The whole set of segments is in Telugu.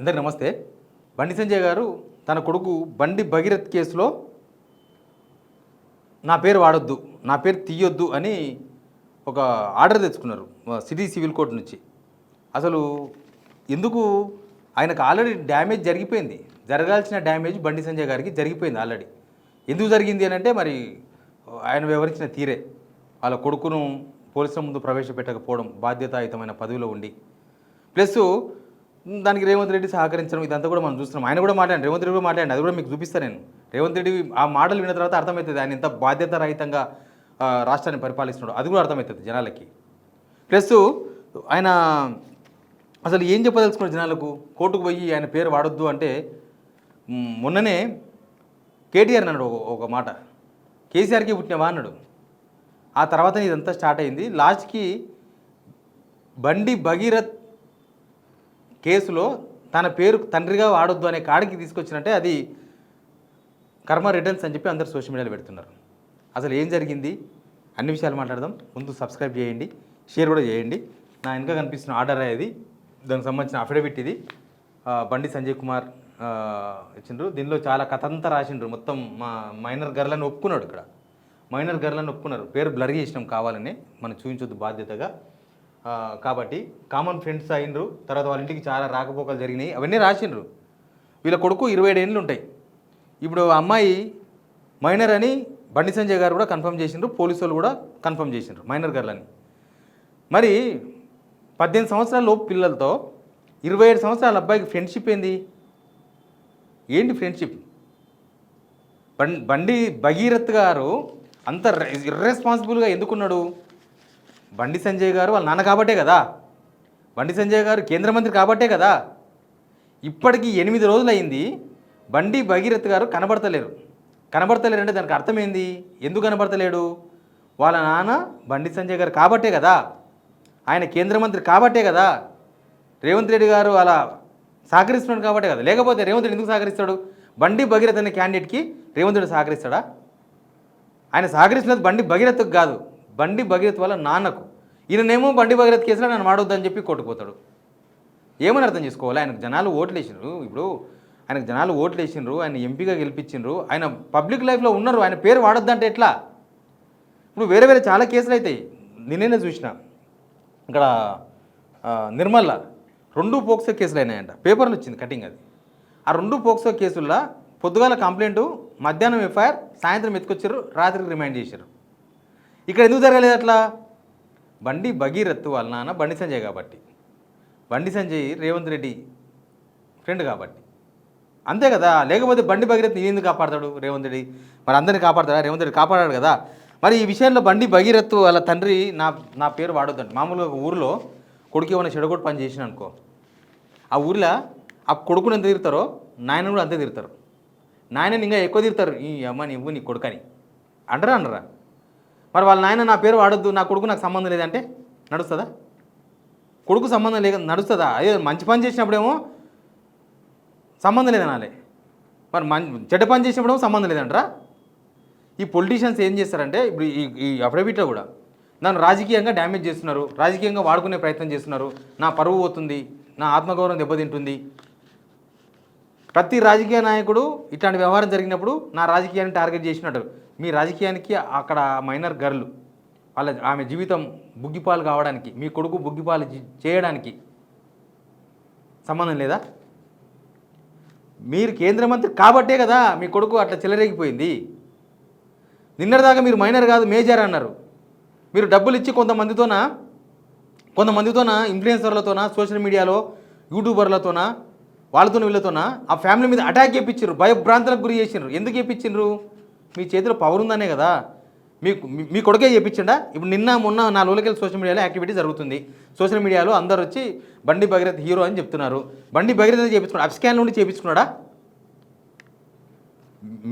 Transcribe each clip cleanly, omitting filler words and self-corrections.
అందరికీ నమస్తే. బండి సంజయ్ గారు తన కొడుకు బండి భగీరథ్ కేసులో నా పేరు వాడొద్దు, నా పేరు తీయొద్దు అని ఒక ఆర్డర్ తెచ్చుకున్నారు సిటీ సివిల్ కోర్టు నుంచి. అసలు ఎందుకు? ఆయనకు ఆల్రెడీ డ్యామేజ్ జరిగిపోయింది. జరగాల్సిన డ్యామేజ్ బండి సంజయ్ గారికి జరిగిపోయింది ఆల్రెడీ. ఎందుకు జరిగింది అని అంటే మరి ఆయన వివరించిన తీరే, వాళ్ళ కొడుకును పోలీసుల ముందు ప్రవేశపెట్టకపోవడం, బాధ్యతాయుతమైన పదవిలో ఉండి, ప్లస్ దానికి రేవంత్ రెడ్డి సహకరించడం, ఇదంతా కూడా మనం చూస్తున్నాం. ఆయన కూడా మాట్లాడండి, రేవంత్ రెడ్డి కూడా మాట్లాడండి, అది కూడా మీకు చూపిస్తాను నేను. రేవంత్ రెడ్డి ఆ మాటలు విన్న తర్వాత అర్థమవుతుంది ఆయన ఎంత బాధ్యతారహితంగా రాష్ట్రాన్ని పరిపాలిస్తున్నాడు, అది కూడా అర్థమవుతుంది జనాలకి. ప్లస్ ఆయన అసలు ఏం చెప్పదలుచుకున్నాడు జనాలకు? కోర్టుకు పోయి ఆయన పేరు వాడొద్దు అంటే మొన్ననే కేటీఆర్ అన్నాడు ఒక మాట, కేసీఆర్కి పుట్టినవా అన్నాడు. ఆ తర్వాత ఇదంతా స్టార్ట్ అయింది. లాస్ట్కి బండి భగీరథ్ కేసులో తన పేరు తండ్రిగా వాడొద్దు అనే కాడికి తీసుకొచ్చినట్టే అది కర్మ రిటర్న్స్ అని చెప్పి అందరు సోషల్ మీడియాలో పెడుతున్నారు. అసలు ఏం జరిగింది అన్ని విషయాలు మాట్లాడదాం. ముందు సబ్స్క్రైబ్ చేయండి, షేర్ కూడా చేయండి. నా వెనక కనిపిస్తున్న ఆర్డర్ అయ్యేది, దానికి సంబంధించిన అఫిడవిట్ ఇది. బండి సంజయ్ కుమార్ ఇచ్చిండ్రు. దీనిలో చాలా కథ అంతా రాసిండ్రు. మొత్తం మా మైనర్ గర్లని ఒప్పుకున్నాడు. ఇక్కడ మైనర్ గర్లని ఒప్పుకున్నారు. పేరు బ్లర్ చేసినాం కావాలని, మనం చూపించొద్దు బాధ్యతగా. కాబట్టి కామన్ ఫ్రెండ్స్ అయినరు. తర్వాత వాళ్ళ ఇంటికి చాలా రాకపోకలు జరిగినాయి, అవన్నీ రాసిండ్రు. వీళ్ళ కొడుకు 27 ఏళ్ళు ఉంటాయి. ఇప్పుడు అమ్మాయి మైనర్ అని బండి సంజయ్ గారు కూడా కన్ఫర్మ్ చేసిండ్రు, పోలీసు వాళ్ళు కూడా కన్ఫర్మ్ చేసిండ్రు మైనర్ గర్లని. మరి 18 సంవత్సరాల లోపు పిల్లలతో 27 సంవత్సరాల అబ్బాయికి ఫ్రెండ్షిప్ ఏంటి ఫ్రెండ్షిప్? బండి భగీరథ్ గారు అంత ఇర్రెస్పాన్సిబుల్గా ఎందుకున్నాడు? బండి సంజయ్ గారు వాళ్ళ నాన్న కాబట్టే కదా, బండి సంజయ్ గారు కేంద్ర మంత్రి కాబట్టే కదా. ఇప్పటికీ 8 రోజులు అయింది, బండి భగీరథ్ గారు కనబడతలేరు అంటే దానికి అర్థం ఏంది? ఎందుకు కనబడతలేడు? వాళ్ళ నాన్న బండి సంజయ్ గారు కాబట్టే కదా, ఆయన కేంద్ర మంత్రి కాబట్టే కదా, రేవంత్ రెడ్డి గారు అలా సహకరిస్తున్నాడు కాబట్టే కదా. లేకపోతే రేవంత్ రెడ్డి ఎందుకు సహకరిస్తాడు? బండి భగీరథ్ అనే క్యాండిడేట్కి రేవంత్ రెడ్డి సహకరిస్తాడా? ఆయన సహకరిస్తున్నది బండి భగీరథ్కి కాదు, బండి భగీరథ్ వాళ్ళ నాన్నకు. ఈయననేమో బండి భగీరథ్ కేసులో నన్ను వాడొద్దని చెప్పి కొట్టుకుపోతాడు. ఏమని అర్థం చేసుకోవాలి? ఆయనకు జనాలు ఓట్లు వేసినారు. ఇప్పుడు ఆయనకు జనాలు ఓట్లు వేసినారు, ఆయన ఎంపీగా గెలిపించిండ్రు, ఆయన పబ్లిక్ లైఫ్లో ఉన్నారు. ఆయన పేరు వాడొద్దంటే ఎట్లా? ఇప్పుడు వేరే చాలా కేసులు అవుతాయి. నిన్నే చూసిన ఇక్కడ నిర్మల్ల 2 పోక్సో కేసులు అయినాయంట. పేపర్లు వచ్చింది కటింగ్. అది ఆ 2 పోక్సో కేసుల్లో పొద్దుగాల కంప్లైంట్, మధ్యాహ్నం ఎఫ్ఐఆర్, సాయంత్రం ఎత్తుకొచ్చారు, రాత్రికి రిమైండ్ చేశారు. ఇక్కడ ఎందుకు జరగలేదు అట్లా? బండి భగీరథ్ వాళ్ళ నాన్న బండి సంజయ్ కాబట్టి, బండి సంజయ్ రేవంత్ రెడ్డి ఫ్రెండ్ కాబట్టి, అంతే కదా. లేకపోతే బండి భగీరథ్ ఎందుకు కాపాడతాడు రేవంత్ రెడ్డి? మరి అందరిని కాపాడతాడా? రేవంత్ రెడ్డి కాపాడాడు కదా. మరి ఈ విషయంలో బండి భగీరథ్ వాళ్ళ తండ్రి నా పేరు వాడొద్దండి. మామూలుగా ఊరిలో కొడుకు ఏమైనా చెడగొట్టు పని చేసిన అనుకో, ఆ ఊరిలో ఆ కొడుకుని ఎంత తిరుగుతారో నాయనని కూడా అంతే తిరుగుతారు. నాయనని ఇంకా ఎక్కువ తిరుగుతారు, ఈ అమ్మ నువ్వు నీ కొడుకని అనరా? మరి వాళ్ళ నాయన నా పేరు వాడొద్దు, నా కొడుకు నాకు సంబంధం లేదంటే నడుస్తుందా? కొడుకు సంబంధం లేక నడుస్తుందా? అదే మంచి పని చేసినప్పుడేమో సంబంధం లేదనాలే, మరి చెడ్డ పని చేసినప్పుడేమో సంబంధం లేదంటారా? ఈ పొలిటీషియన్స్ ఏం చేస్తారంటే ఇప్పుడు ఈ అఫిడవిట్లో కూడా నన్ను రాజకీయంగా డ్యామేజ్ చేస్తున్నారు, రాజకీయంగా వాడుకునే ప్రయత్నం చేస్తున్నారు, నా పరువు పోతుంది, నా ఆత్మగౌరవం దెబ్బతింటుంది. ప్రతి రాజకీయ నాయకుడు ఇట్లాంటి వ్యవహారం జరిగినప్పుడు నా రాజకీయాన్ని టార్గెట్ చేసినట్టు. మీ రాజకీయానికి అక్కడ మైనర్ గర్ల్ ఆమె జీవితం బుగ్గిపాలు కావడానికి, మీ కొడుకు బుగ్గిపాలు చేయడానికి సంబంధం లేదా? మీరు కేంద్ర మంత్రి కాబట్టే కదా మీ కొడుకు అట్లా చెలరేగిపోయింది. నిన్నటిదాకా మీరు మైనర్ కాదు మేజర్ అన్నారు. మీరు డబ్బులు ఇచ్చి కొంతమందితోన ఇన్ఫ్లుయెన్సర్లతోన, సోషల్ మీడియాలో యూట్యూబర్లతోన, వాళ్ళతో వీళ్ళతోన ఆ ఫ్యామిలీ మీద అటాక్ చేయించారు, భయభ్రాంతులకు గురి చేసినారు. ఎందుకు చేయించారు? మీ చేతిలో పవర్ ఉందనే కదా. మీ కొడుకే చేయించండా? ఇప్పుడు మొన్న 4 రోజులకెళ్ళి సోషల్ మీడియాలో యాక్టివిటీ జరుగుతుంది. సోషల్ మీడియాలో అందరు వచ్చి బండి భగీరథ్ హీరో అని చెప్తున్నారు. బండి భగీరథ్ చేయించుకున్నాడు, అప్స్కాన్ నుండి చేయించుకున్నాడా?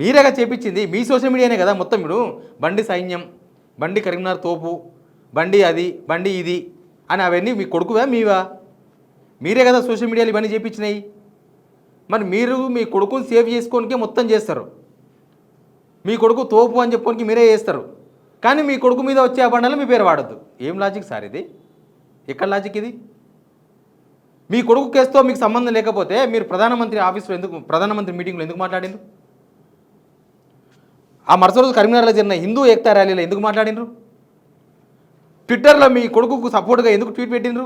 మీరేగా చేయించింది, మీ సోషల్ మీడియానే కదా మొత్తం. ఇప్పుడు బండి సైన్యం, బండి కరీంనగర్ తోపు, బండి అది, బండి ఇది అని అవన్నీ మీ కొడుకువా మీవా? మీరే కదా సోషల్ మీడియాలో ఇవన్నీ చేయించినాయి. మరి మీరు మీ కొడుకుని సేవ్ చేసుకోనికే మొత్తం చేస్తారు. మీ కొడుకు తోపు అని చెప్పుకోనికి మీరే చేస్తారు, కానీ మీ కొడుకు మీద వచ్చే ఆ బండలు మీ పేరు వాడద్దు. ఏం లాజిక్ సార్ ఇది? ఎక్కడ లాజిక్ ఇది? మీ కొడుకు కేసుతో మీకు సంబంధం లేకపోతే మీరు ప్రధానమంత్రి ఆఫీస్లో ప్రధానమంత్రి మీటింగ్లో ఎందుకు మాట్లాడిండ్రు? ఆ మరుసటి రోజు కరీంనగర్లో జరిగిన హిందూ ఏకతా ర్యాలీలో ఎందుకు మాట్లాడినరు? ట్విట్టర్లో మీ కొడుకుకు సపోర్ట్గా ఎందుకు ట్వీట్ పెట్టినరు?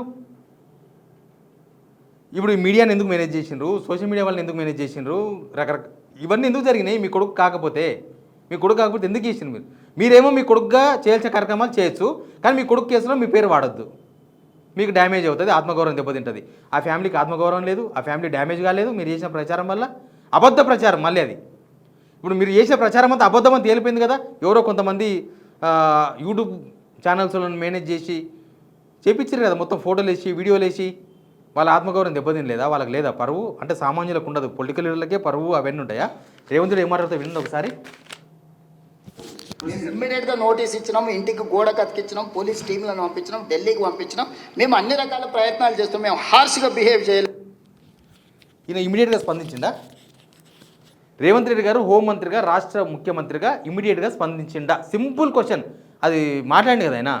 ఇప్పుడు ఈ మీడియాని ఎందుకు మేనేజ్ చేసిండ్రు? సోషల్ మీడియా వాళ్ళని ఎందుకు మేనేజ్ చేసిండ్రు? రకరకాల ఇవన్నీ ఎందుకు జరిగినాయి? మీ కొడుకు కాకపోతే ఎందుకు చేసిండ్రు? మీరేమో మీ కొడుకుగా చేయాల్సిన కార్యక్రమాలు చేయొచ్చు, కానీ మీ కొడుకు కేసులో మీ పేరు వాడొద్దు. మీకు డ్యామేజ్ అవుతుంది, ఆత్మగౌరవం దెబ్బతింటుంది. ఆ ఫ్యామిలీకి ఆత్మగౌరవం లేదు, ఆ ఫ్యామిలీ డ్యామేజ్ కాలేదు మీరు చేసిన ప్రచారం వల్ల. అబద్ధ ప్రచారం మళ్ళీ అది. ఇప్పుడు మీరు చేసిన ప్రచారం అంతా అబద్ధం అని తేలిపోయింది కదా. ఎవరో కొంతమంది యూట్యూబ్ ఛానల్స్లను మేనేజ్ చేసి చేపించారు కదా, మొత్తం ఫోటోలు వేసి వీడియోలు వేసి. వాళ్ళ ఆత్మగౌరవం దెబ్బతినలేదా? వాళ్ళకి లేదా పరువు? అంటే సామాన్యులకు ఉండదు, పొలిటికల్ లీడర్లకే పరువు అవన్నీ ఉంటాయా? రేవంత్ రెడ్డి ఏం మాట్లాడుతూ వినండి ఒకసారి. ఇమ్మీడియట్గా నోటీస్ ఇచ్చినాం, ఇంటికి గోడ కతికిచ్చినాం, పోలీస్ టీంలను పంపించినాం, ఢిల్లీకి పంపించినాం. మేము అన్ని రకాల ప్రయత్నాలు చేస్తాం, మేము హార్ష్గా బిహేవ్ చేయలేదు. ఈయన ఇమీడియట్గా స్పందించిందా? రేవంత్ రెడ్డి గారు హోంమంత్రిగా, రాష్ట్ర ముఖ్యమంత్రిగా ఇమీడియట్గా స్పందించిండా? Simple question. అది మాట్లాడింది కదా ఆయన.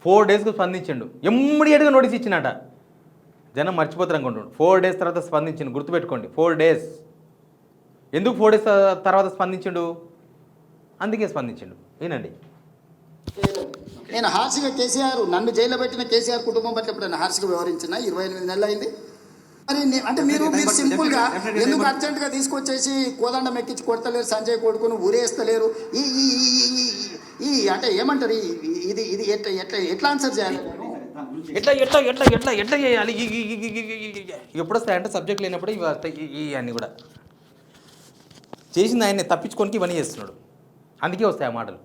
4 డేస్కి స్పందించిండు, ఇమ్మీడియట్గా నోటీస్ ఇచ్చినట. జనం మర్చిపోతారు అనుకుంటుండు. 4 డేస్ తర్వాత స్పందించిండు, గుర్తుపెట్టుకోండి. 4 డేస్. ఎందుకు 4 డేస్ తర్వాత స్పందించిండు? అందుకే స్పందించిండు. ఏనండి, నేను హార్ష్గా కేసీఆర్ నన్ను జైల్లో పెట్టిన కేసీఆర్ కుటుంబం పట్ల ఎప్పుడైనా హార్ష్గా వ్యవహరించిన 28 నెలలు అయింది. మరి అంటే మీరు సింపుల్గా ఎందుకు అర్జెంటుగా తీసుకొచ్చేసి కోదండం ఎక్కించి కొడతలేరు, సంజయ్ కొడుకును ఊరేస్తలేరు? ఈ ఈ అంటే ఏమంటారు, ఇది ఇది ఎట్లా ఆన్సర్ చేయాలి? ఎట్లా చేయాలి? ఎప్పుడు వస్తాయంటే సబ్జెక్ట్ లేనప్పుడు ఇవి వస్తాయి. అన్నీ కూడా చేసింది ఆయన్ని తప్పించుకోనికి ఇవన్నీ చేస్తున్నాడు. అందుకే వస్తాయి ఆ మాటలు.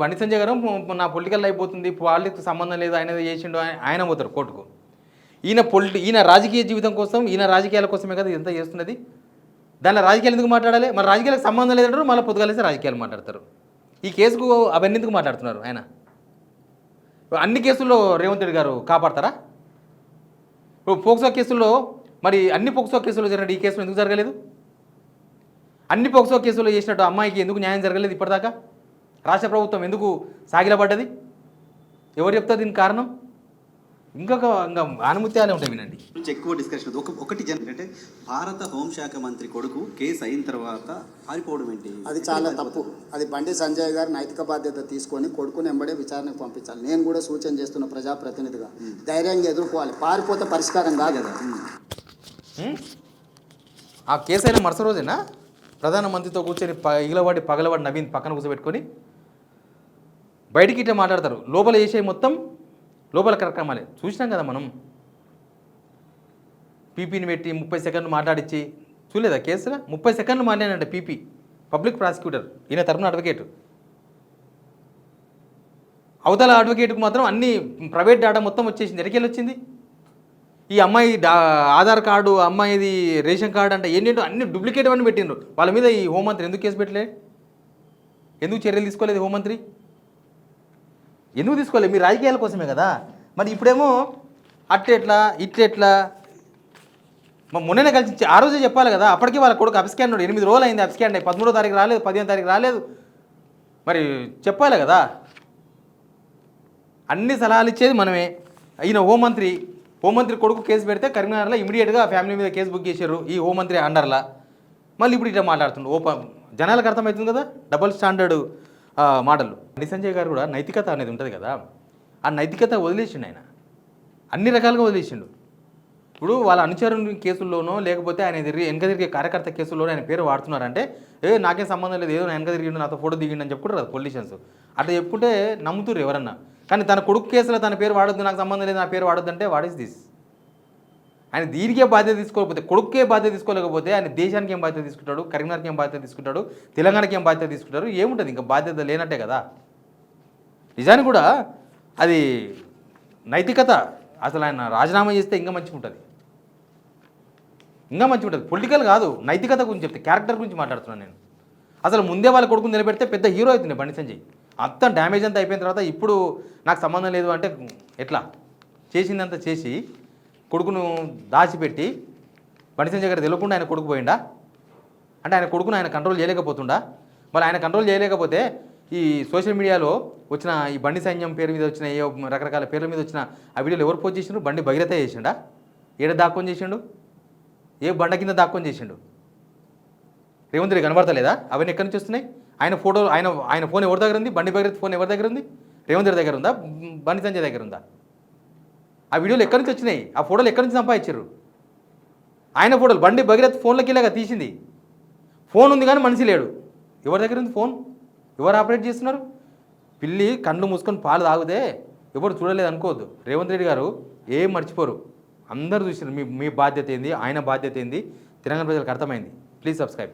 బండి సంజయ్ గారు నా పొలిటికల్ అయిపోతుంది, పాలిటిక్స్ సంబంధం లేదు, ఆయన చేసిండు, ఆయన పోతారు కోర్టుకు. ఈయన రాజకీయ జీవితం కోసం, ఈయన రాజకీయాల కోసమే కదా ఇదంతా చేస్తున్నది. దానిలో రాజకీయాలు ఎందుకు మాట్లాడాలి? మరి రాజకీయాలకు సంబంధం లేదంటారు, మళ్ళీ పొద్దుగాలేసి రాజకీయాలు మాట్లాడతారు. ఈ కేసుకు అవన్నీ ఎందుకు మాట్లాడుతున్నారు? ఆయన అన్ని కేసుల్లో రేవంత్ రెడ్డి గారు కాపాడతారా? ఇప్పుడు పోక్సో కేసుల్లో మరి అన్ని పోక్సో కేసుల్లో జరిగినట్టు ఈ కేసులో ఎందుకు జరగలేదు? అన్ని పోక్సో కేసుల్లో చేసినట్టు అమ్మాయికి ఎందుకు న్యాయం జరగలేదు ఇప్పటిదాకా? రాష్ట్ర ప్రభుత్వం ఎందుకు సాగిలపడ్డది? ఎవరు చెప్తారు దీనికి కారణం? ఇంకా ఆనుమత్యాలే ఉంటాయి. వినండి, ఎక్కువ డిస్కషన్ ఒకటి అంటే భారత హోంశాఖ మంత్రి కొడుకు కేసు అయిన తర్వాత పారిపోవడం ఏంటి? అది చాలా తప్పు. అది బండి సంజయ్ గారు నైతిక బాధ్యత తీసుకొని కొడుకుని వెంబడే విచారణకు పంపించాలి. నేను కూడా సూచన చేస్తున్న ప్రజాప్రతినిధిగా ధైర్యంగా ఎదుర్కోవాలి. పారిపోతే పరిష్కారం కాదు కదా. ఆ కేసు అయిన మరుసటి రోజేనా ప్రధానమంత్రితో కూర్చొని పగలవాడి నవీన్ పక్కన కూర్చోబెట్టుకొని బయటికి ఇట్లా మాట్లాడతారు. లోపల చేసే మొత్తం లోపల కార్యక్రమాలే చూసినాం కదా మనం. పీపీని పెట్టి 30 సెకండ్లు మాట్లాడించి చూడలేదా కేసులో? 30 సెకండ్లు మాట్లాడినంట పీపీ, పబ్లిక్ ప్రాసిక్యూటర్, ఈయన తరపున అడ్వకేటు. అవతల అడ్వకేట్కు మాత్రం అన్ని ప్రైవేట్ డేటా మొత్తం వచ్చేసింది. ఎక్కడికి వచ్చింది? ఈ అమ్మాయి ఆధార్ కార్డు, అమ్మాయిది రేషన్ కార్డు అంటే ఏంటంటే అన్ని డూప్లికేట్ అని పెట్టిండ్రు. వాళ్ళ మీద ఈ హోంమంత్రి ఎందుకు కేసు పెట్టలే? ఎందుకు చర్యలు తీసుకోలేదు హోంమంత్రి? ఎందుకు తీసుకోలేదు? మీ రాజకీయాల కోసమే కదా. మరి ఇప్పుడేమో అట్లెట్లా ఇట్లెట్లా? మొన్ననే కలిసి ఆ రోజే చెప్పాలి కదా. అప్పటికీ వాళ్ళ కొడుకు అబ్స్కాండ్ 8 రోజులు అయింది. అబ్స్కాండ్ 13వ తారీఖు రాలేదు, 15వ తారీఖు రాలేదు. మరి చెప్పాలి కదా. అన్ని సలహాలు ఇచ్చేది మనమే. ఈయన హోంమంత్రి కొడుకు కేసు పెడితే కరీంనగర్లో ఇమీడియట్గా ఫ్యామిలీ మీద కేసు బుక్ చేశారు ఈ హోంమంత్రి అండర్లా. మళ్ళీ ఇప్పుడు ఇట్లా మాట్లాడుతుండ్రు. జనాలకు అర్థమవుతుంది కదా డబుల్ స్టాండర్డ్ మాటలు. బండి సంజయ్ గారు కూడా నైతికత అనేది ఉంటుంది కదా, ఆ నైతికత వదిలేసిండు ఆయన. అన్ని రకాలుగా వదిలేసిండు. ఇప్పుడు వాళ్ళ అనుచరుని కేసుల్లోనో లేకపోతే ఆయన వెనక తిరిగే కార్యకర్త కేసుల్లోనో ఆయన పేరు వాడుతున్నారంటే నాకేం సంబంధం లేదు, ఏదో వెనక తిరిగిండు, నాతో ఫోటో దిగిండు అని చెప్పుకుంటారు కదా పొలిటీషియన్స్. అట్లా చెప్పుకుంటే నమ్ముతురు ఎవరన్నా. కానీ తన కొడుకు కేసులో తన పేరు వాడొద్దు, నాకు సంబంధం లేదు, నా పేరు వాడొద్దు అంటే వాట్ ఈస్ దిస్? ఆయన దీనికే బాధ్యత తీసుకోకపోతే, కొడుకుకే బాధ్యత తీసుకోలేకపోతే ఆయన దేశానికి ఏం బాధ్యత తీసుకుంటాడు? కరీంనగర్కి ఏం బాధ్యత తీసుకుంటాడు? తెలంగాణకి ఏం బాధ్యత తీసుకుంటారు? ఏముంటుంది? ఇంకా బాధ్యత లేనట్టే కదా. నిజానికి కూడా అది నైతికత. అసలు ఆయన రాజీనామా చేస్తే ఇంకా మంచిగా ఉంటుంది, ఇంకా మంచిగా ఉంటుంది. పొలిటికల్ కాదు, నైతికత గురించి చెప్తే, క్యారెక్టర్ గురించి మాట్లాడుతున్నాను నేను. అసలు ముందే వాళ్ళ కొడుకుని నిలబెడితే పెద్ద హీరో అవుతుంది బండి సంజయ్. అంతా డ్యామేజ్ అంతా అయిపోయిన తర్వాత ఇప్పుడు నాకు సంబంధం లేదు అంటే ఎట్లా? చేసిందంతా చేసి కొడుకును దాచిపెట్టి బండి సంజయ్ గారు తెలియకుండా ఆయన కొడుకు పోయిండా? అంటే ఆయన కొడుకును ఆయన కంట్రోల్ చేయలేకపోతుండా? మరి ఆయన కంట్రోల్ చేయలేకపోతే ఈ సోషల్ మీడియాలో వచ్చిన ఈ బండి సైన్యం పేరు మీద వచ్చిన ఏ రకరకాల పేర్ల మీద వచ్చిన ఆ వీడియోలు ఎవరు పోస్ట్ చేసిండు? బండి భగీరథ చేసిండా? ఏడ దాక్కొని చేసిండు? ఏ బండ కింద దాక్కొని చేసిండు? రేవంత్ రెడ్డి కనబడతలేదా? అవన్నీ ఎక్కడి నుంచి వస్తున్నాయి? ఆయన ఫోటో ఆయన ఫోన్ ఎవరి దగ్గర ఉంది? బండి భగీరథ ఫోన్ ఎవరి దగ్గర ఉంది? రేవంత్ రెడ్డి దగ్గర ఉందా? బండి సంజయ్ దగ్గర ఉందా? ఆ వీడియోలు ఎక్కడి నుంచి వచ్చినాయి? ఆ ఫోటోలు ఎక్కడి నుంచి సంపాదించారు? ఆయన ఫోటోలు బండి భగీరథ ఫోన్లోకి ఇలాగా తీసింది. ఫోన్ ఉంది కానీ మనిషి లేడు. ఎవరి దగ్గర ఉంది ఫోన్? ఎవరు ఆపరేట్ చేస్తున్నారు? పిల్లి కళ్ళు మూసుకొని పాలు తాగితే ఎవరు చూడలేదు అనుకోవద్దు. రేవంత్ రెడ్డి గారు ఏం మర్చిపోరు. అందరూ చూసినారు మీ బాధ్యత ఏంది, ఆయన బాధ్యత ఏంది. తెలంగాణ ప్రజలకు అర్థమైంది. Please subscribe.